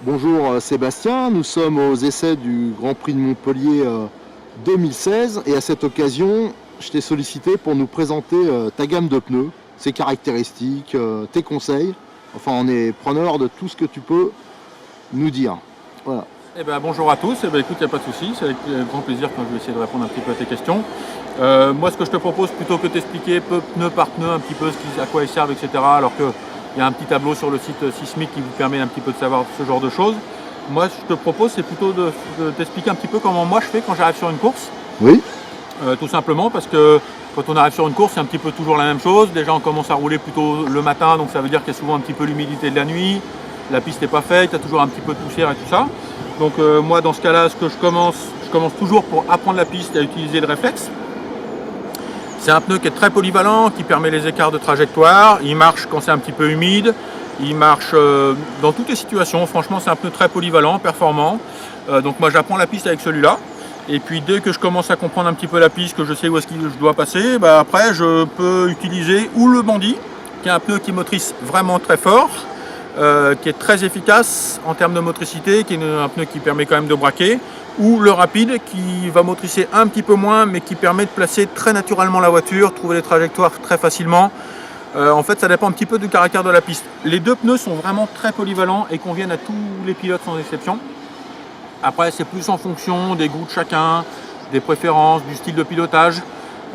Bonjour Sébastien, nous sommes aux essais du Grand Prix de Montpellier 2016 et à cette occasion, je t'ai sollicité pour nous présenter ta gamme de pneus, ses caractéristiques, tes conseils. Enfin, on est preneur de tout ce que tu peux nous dire. Voilà. Eh ben, bonjour à tous, écoute, il n'y a pas de souci, c'est avec grand plaisir que je vais essayer de répondre un petit peu à tes questions. Moi, ce que je te propose, plutôt que t'expliquer pneu par pneu un petit peu à quoi ils servent, etc., alors qu'il y a un petit tableau sur le site Sismic qui vous permet un petit peu de savoir ce genre de choses, moi, ce que je te propose, c'est plutôt de t'expliquer un petit peu comment moi je fais quand j'arrive sur une course. Oui. Tout simplement parce que quand on arrive sur une course, c'est un petit peu toujours la même chose. Déjà, on commence à rouler plutôt le matin, donc ça veut dire qu'il y a souvent un petit peu l'humidité de la nuit, la piste n'est pas faite, il y a toujours un petit peu de poussière et tout ça. Donc moi, dans ce cas-là, je commence toujours pour apprendre la piste à utiliser le réflexe. C'est un pneu qui est très polyvalent, qui permet les écarts de trajectoire. Il marche quand c'est un petit peu humide. Il marche dans toutes les situations. Franchement, c'est un pneu très polyvalent, performant. Donc moi, j'apprends la piste avec celui-là. Et puis dès que je commence à comprendre un petit peu la piste, que je sais où est-ce que je dois passer, après je peux utiliser ou le Bandit, qui est un pneu qui motrice vraiment très fort, qui est très efficace en termes de motricité, qui est un pneu qui permet quand même de braquer, ou le Rapide qui va motricer un petit peu moins, mais qui permet de placer très naturellement la voiture, trouver les trajectoires très facilement. En fait, ça dépend un petit peu du caractère de la piste. Les deux pneus sont vraiment très polyvalents et conviennent à tous les pilotes sans exception. Après, c'est plus en fonction des goûts de chacun, des préférences, du style de pilotage.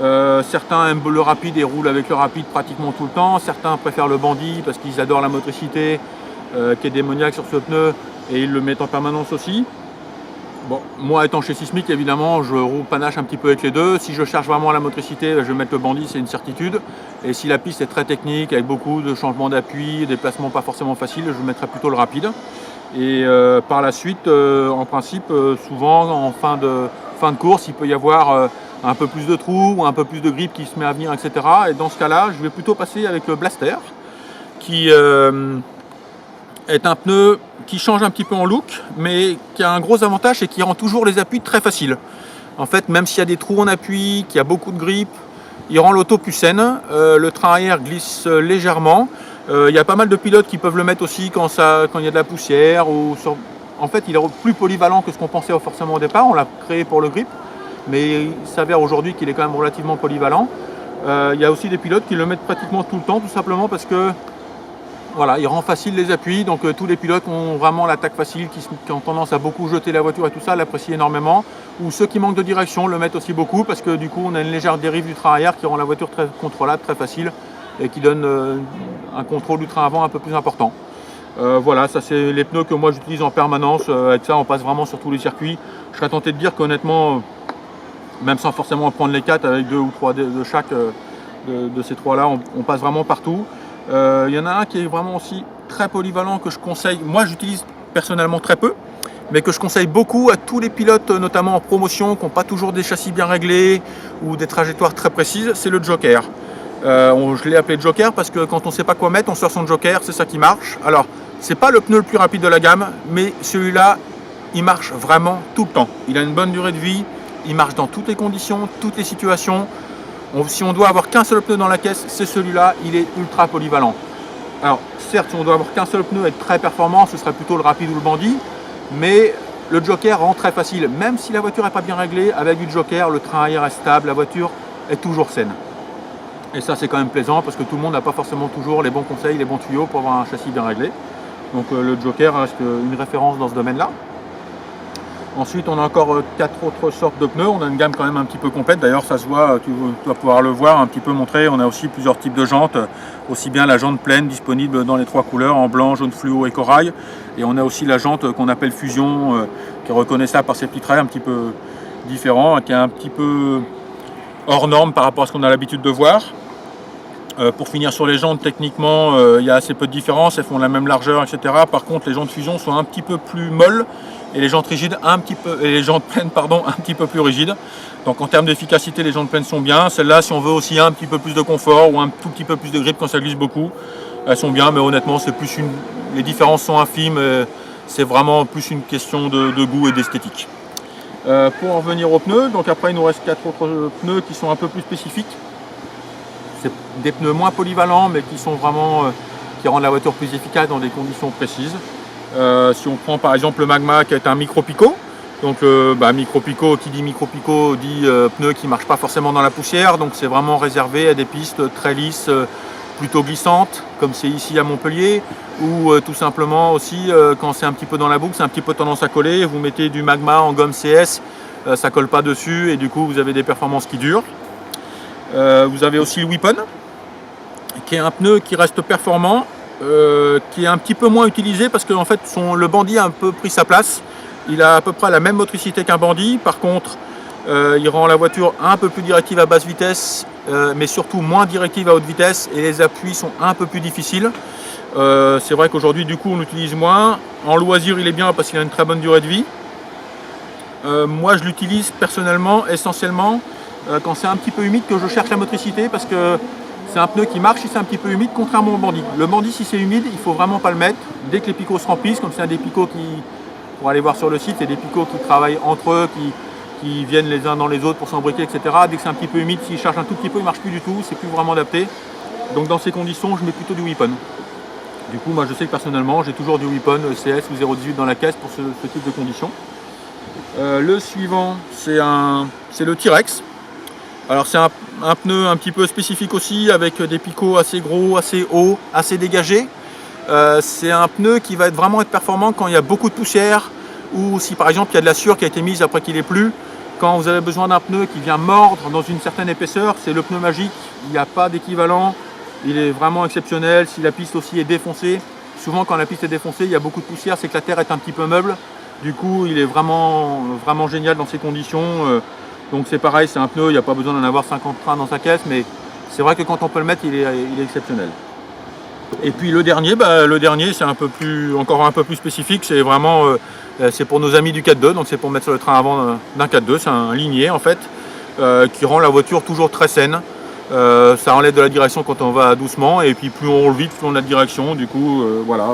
Certains aiment le Rapide et roulent avec le Rapide pratiquement tout le temps. Certains préfèrent le Bandit parce qu'ils adorent la motricité qui est démoniaque sur ce pneu et ils le mettent en permanence aussi. Bon, moi étant chez Sismic, évidemment, je panache un petit peu avec les deux. Si je cherche vraiment la motricité, je vais mettre le Bandit, c'est une certitude. Et si la piste est très technique, avec beaucoup de changements d'appui, des placements pas forcément faciles, je mettrai plutôt le Rapide. Et par la suite, en principe, souvent en fin de course, il peut y avoir un peu plus de trous ou un peu plus de grip qui se met à venir, etc. Et dans ce cas-là, je vais plutôt passer avec le Blaster, qui est un pneu qui change un petit peu en look, mais qui a un gros avantage, c'est qu'il rend toujours les appuis très faciles. En fait, même s'il y a des trous en appui, qu'il y a beaucoup de grip, il rend l'auto plus saine. Le train arrière glisse légèrement. Il y a pas mal de pilotes qui peuvent le mettre aussi quand il y a de la poussière. En fait, il est plus polyvalent que ce qu'on pensait forcément au départ. On l'a créé pour le grip, mais il s'avère aujourd'hui qu'il est quand même relativement polyvalent. Il y a aussi des pilotes qui le mettent pratiquement tout le temps, tout simplement parce que voilà, il rend facile les appuis. Donc tous les pilotes ont vraiment l'attaque facile, qui ont tendance à beaucoup jeter la voiture et tout ça, l'apprécient énormément. Ou ceux qui manquent de direction le mettent aussi beaucoup parce que du coup, on a une légère dérive du train arrière qui rend la voiture très contrôlable, très facile, et qui donne un contrôle du train avant un peu plus important. Voilà, ça c'est les pneus que moi j'utilise en permanence. Avec ça, on passe vraiment sur tous les circuits. Je serais tenté de dire qu'honnêtement, même sans forcément prendre les 4 avec 2 ou 3 de chaque de ces 3-là, on passe vraiment partout. Il y en a un qui est vraiment aussi très polyvalent que je conseille. Moi, j'utilise personnellement très peu, mais que je conseille beaucoup à tous les pilotes, notamment en promotion, qui n'ont pas toujours des châssis bien réglés ou des trajectoires très précises, c'est le Joker. Je l'ai appelé Joker parce que quand on ne sait pas quoi mettre, on sort son Joker, c'est ça qui marche. Alors, c'est pas le pneu le plus rapide de la gamme, mais celui-là, il marche vraiment tout le temps. Il a une bonne durée de vie, il marche dans toutes les conditions, toutes les situations. Si on doit avoir qu'un seul pneu dans la caisse, c'est celui-là, il est ultra polyvalent. Alors, certes, si on doit avoir qu'un seul pneu et être très performant, ce serait plutôt le Rapide ou le Bandit, mais le Joker rend très facile. Même si la voiture n'est pas bien réglée, avec du Joker, le train arrière est stable, la voiture est toujours saine. Et ça, c'est quand même plaisant parce que tout le monde n'a pas forcément toujours les bons conseils, les bons tuyaux pour avoir un châssis bien réglé. Donc le Joker reste une référence dans ce domaine-là. Ensuite, on a encore 4 autres sortes de pneus. On a une gamme quand même un petit peu complète. D'ailleurs, ça se voit, tu vas pouvoir le voir un petit peu montrer. On a aussi plusieurs types de jantes. Aussi bien la jante pleine disponible dans les 3 couleurs, en blanc, jaune fluo et corail. Et on a aussi la jante qu'on appelle Fusion, qui est reconnaissable par ses petits traits un petit peu différents, qui est un petit peu hors norme par rapport à ce qu'on a l'habitude de voir. Pour finir sur les jantes, techniquement, il y a assez peu de différence, elles font la même largeur, etc. Par contre, les jantes Fusion sont un petit peu plus molles et les jantes rigides et les jantes pleines, un petit peu plus rigides. Donc en termes d'efficacité, les jantes pleines sont bien. Celles-là, si on veut aussi un petit peu plus de confort ou un tout petit peu plus de grip quand ça glisse beaucoup, elles sont bien, mais honnêtement, les différences sont infimes. C'est vraiment plus une question de goût et d'esthétique. Pour en revenir aux pneus, donc après il nous reste 4 autres pneus qui sont un peu plus spécifiques. C'est des pneus moins polyvalents mais qui sont vraiment qui rendent la voiture plus efficace dans des conditions précises. Si on prend par exemple le Magma qui est un micro-picot, donc micro-picot, qui dit micro-picot dit pneu qui ne marche pas forcément dans la poussière, donc c'est vraiment réservé à des pistes très lisses, plutôt glissantes, comme c'est ici à Montpellier, ou tout simplement aussi quand c'est un petit peu dans la boucle, c'est un petit peu tendance à coller, vous mettez du Magma en gomme CS, ça colle pas dessus et du coup vous avez des performances qui durent. Vous avez aussi le Weapon, qui est un pneu qui reste performant, qui est un petit peu moins utilisé parce que en fait le Bandit a un peu pris sa place. Il a à peu près la même motricité qu'un Bandit, par contre il rend la voiture un peu plus directive à basse vitesse, mais surtout moins directive à haute vitesse et les appuis sont un peu plus difficiles. C'est vrai qu'aujourd'hui du coup on l'utilise moins. En loisir il est bien parce qu'il a une très bonne durée de vie. Moi je l'utilise personnellement essentiellement quand c'est un petit peu humide, que je cherche la motricité, parce que c'est un pneu qui marche si c'est un petit peu humide, contrairement au Bandit. Le Bandit, si c'est humide, il ne faut vraiment pas le mettre. Dès que les picots se remplissent, comme c'est un des picots qui, pour aller voir sur le site, c'est des picots qui travaillent entre eux, qui viennent les uns dans les autres pour s'embriquer, etc. Dès que c'est un petit peu humide, s'il charge un tout petit peu, il ne marche plus du tout, c'est plus vraiment adapté. Donc dans ces conditions, je mets plutôt du Weapon. Du coup, moi je sais que personnellement, j'ai toujours du Weapon CS ou 0,18 dans la caisse pour ce type de conditions. Le suivant, c'est le T-Rex. Alors c'est un pneu un petit peu spécifique aussi, avec des picots assez gros, assez hauts, assez dégagés. C'est un pneu qui va vraiment être performant quand il y a beaucoup de poussière, ou si par exemple il y a de la sueur qui a été mise après qu'il ait plu. Quand vous avez besoin d'un pneu qui vient mordre dans une certaine épaisseur, c'est le pneu magique, il n'y a pas d'équivalent, il est vraiment exceptionnel. Si la piste aussi est défoncée, souvent quand la piste est défoncée, il y a beaucoup de poussière, c'est que la terre est un petit peu meuble. Du coup il est vraiment génial dans ces conditions. Donc c'est pareil, c'est un pneu, il n'y a pas besoin d'en avoir 50 trains dans sa caisse, mais c'est vrai que quand on peut le mettre, il est exceptionnel. Et puis le dernier c'est encore un peu plus spécifique, c'est vraiment c'est pour nos amis du 4.2, donc c'est pour mettre sur le train avant d'un 4.2, c'est un ligné en fait, qui rend la voiture toujours très saine. Ça enlève de la direction quand on va doucement, et puis plus on roule vite, plus on a de direction. Du coup, voilà,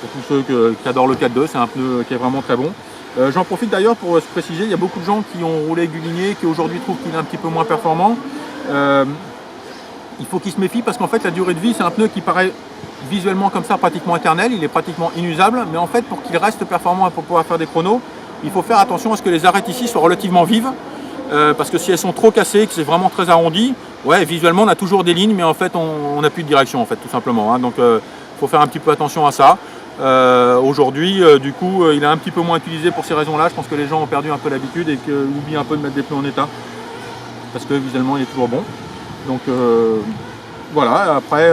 pour tous ceux qui adorent le 4.2, c'est un pneu qui est vraiment très bon. J'en profite d'ailleurs pour se préciser, il y a beaucoup de gens qui ont roulé avec du ligné, qui aujourd'hui trouvent qu'il est un petit peu moins performant. Il faut qu'ils se méfient parce qu'en fait la durée de vie, c'est un pneu qui paraît visuellement comme ça pratiquement éternel, il est pratiquement inusable, mais en fait pour qu'il reste performant et pour pouvoir faire des chronos, il faut faire attention à ce que les arêtes ici soient relativement vives, parce que si elles sont trop cassées, que c'est vraiment très arrondi, ouais, visuellement on a toujours des lignes, mais en fait on n'a plus de direction en fait, tout simplement, hein. Donc il faut faire un petit peu attention à ça. Aujourd'hui, du coup, il est un petit peu moins utilisé pour ces raisons-là. Je pense que les gens ont perdu un peu l'habitude et qu'ils oublient un peu de mettre des pneus en état, parce que visuellement il est toujours bon. Donc voilà, après,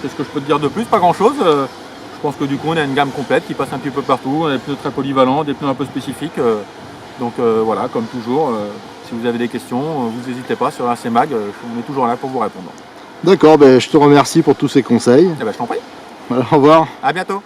qu'est-ce que je peux te dire de plus? Pas grand-chose. Je pense que du coup on a une gamme complète qui passe un petit peu partout. On a des pneus très polyvalents, des pneus un peu spécifiques. Donc voilà, comme toujours, si vous avez des questions, vous n'hésitez pas sur AC Mag, on est toujours là pour vous répondre. D'accord, je te remercie pour tous ces conseils. Eh ben, je t'en prie. Voilà, au revoir. À bientôt.